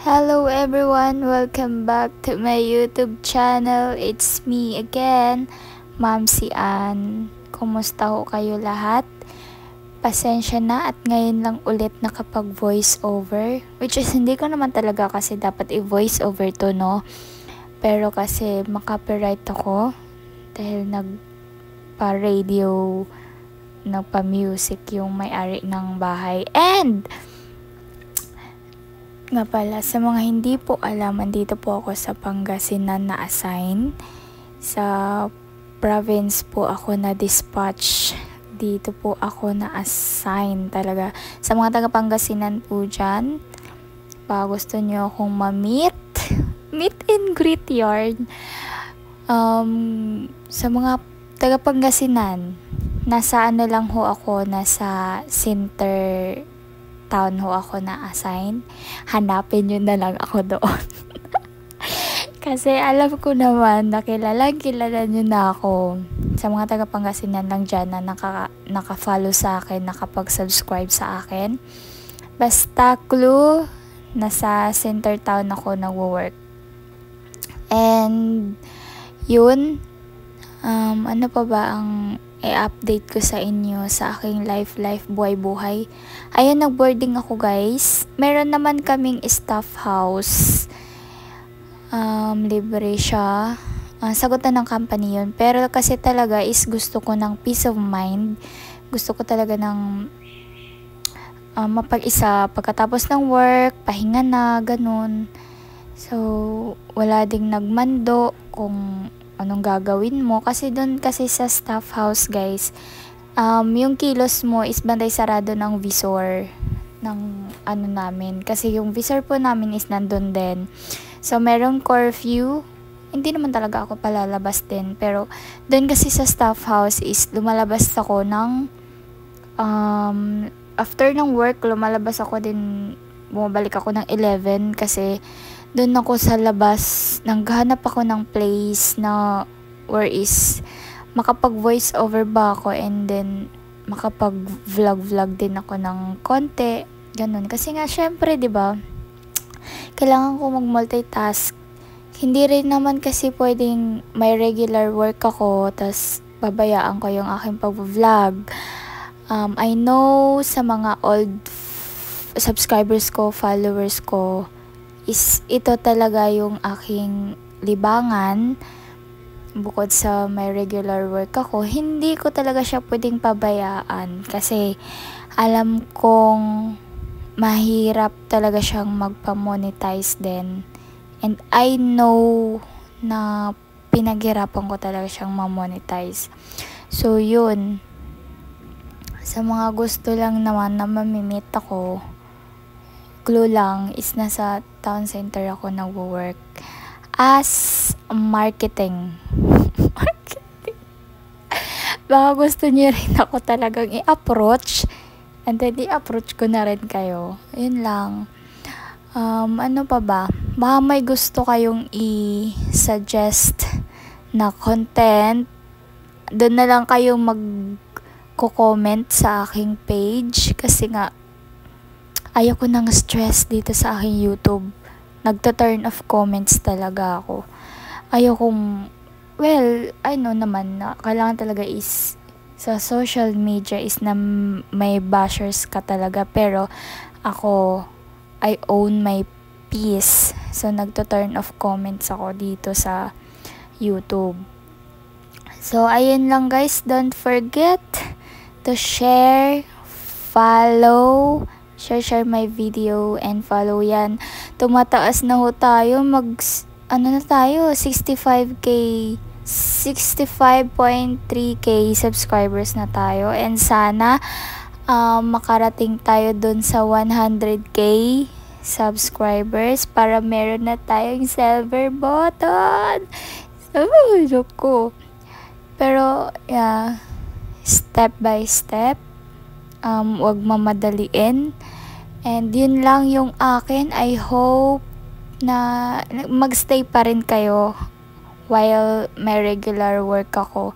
Hello everyone! Welcome back to my YouTube channel. It's me again, Ma'am si Ann. Kumusta ho kayo lahat? Pasensya na at ngayon lang ulit nakapag voice over. Which is hindi ko naman talaga kasi dapat i-voice over to, no? Pero kasi makapiright ako dahil nagpa-radio, nagpa-music yung may-ari ng bahay. And nga pala, sa mga hindi po alam, andito po ako sa Pangasinan na assign. Sa province po ako na dispatch. Dito po ako na assign talaga. Sa mga taga Pangasinan po dyan, baka gusto nyo akong ma-meet, meet and greet yarn. Sa mga taga Pangasinan, nasa ano lang ho ako, nasa center town ho ako na assign. Hanapin nyo na lang ako doon. Kasi alam ko naman na kilala nyo na ako. Sa mga taga Pangasinan lang dyan na naka-follow sa akin, nakapag-subscribe sa akin. Basta clue, nasa center town ako nag-work. And yun, ano pa ba ang i-update ko sa inyo sa aking life, buhay-buhay. Ayun, nag-boarding ako guys. Meron naman kaming staff house. Libre siya. Sagutan ng company yun. Pero kasi talaga is gusto ko ng peace of mind. Gusto ko talaga ng mapag-isa pagkatapos ng work, pahinga na, ganun. So, wala ding nagmando kung anong gagawin mo. Kasi doon kasi sa staff house guys, yung kilos mo is bantay sarado ng visor ng ano namin. Kasi yung visor po namin is nandun din. So, merong curfew. Hindi naman talaga ako palalabas din. Pero, doon kasi sa staff house is lumalabas ako ng after ng work, lumalabas ako din, bumabalik ako ng 11 kasi doon ako sa labas, naghahanap ako ng place na where is makapag-voice over ba ako and then makapag-vlog din ako ng konti, ganun. Kasi nga syempre, 'di ba? Kailangan ko mag-multitask. Hindi rin naman kasi pwedeng may regular work ako tas babayaan ko yung aking pag-vlog. I know sa mga old subscribers ko, followers ko, is ito talaga yung aking libangan. Bukod sa may regular work ako, hindi ko talaga siya pwedeng pabayaan kasi alam kong mahirap talaga siyang magpa-monetize din. And I know na pinaghirapan ko talaga siyang ma-monetize. So yun, sa mga gusto lang naman na mamimit ako, clue lang is nasa town center ako nag-work as marketing. Baka gusto niyo rin ako talagang i-approach and then i-approach ko na rin kayo. Yun lang. Ano pa ba? Baka may gusto kayong i-suggest na content. Doon na lang kayo mag-comment sa aking page kasi nga ayaw ko nang stress dito sa aking YouTube. Nagta-turn off comments talaga ako. Ayaw kong, well, I know naman na kailangan talaga is sa social media is na may bashers ka talaga. Pero ako, I own my peace. So, nagta-turn off comments ako dito sa YouTube. So, ayun lang guys. Don't forget to share, follow, share my video and follow yan. Tumataas na ho tayo. Ano na tayo? 65k, 65.3k subscribers na tayo. And sana makarating tayo dun sa 100k subscribers para meron na tayong silver button. Joke ko. Pero, yeah, step by step. Wag mamadaliin. And yun lang yung akin. I hope na magstay pa rin kayo while may regular work ako.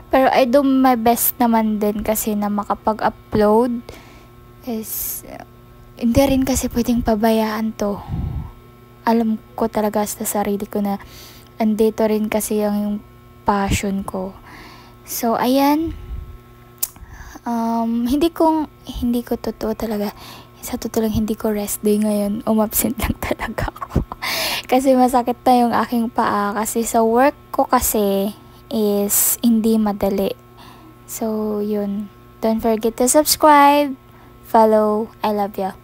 Pero I do my best naman din kasi na makapag-upload is hindi rin kasi pwedeng pabayaan to. alam ko talaga sa sarili ko na andito rin kasi yung passion ko. So, ayan. Hindi ko totoo talaga. Sa totoo lang, hindi ko rest day ngayon. Umabsent lang talaga ako. Kasi masakit na yung aking paa. Kasi sa work ko kasi is hindi madali. So, yun. Don't forget to subscribe, follow. I love ya.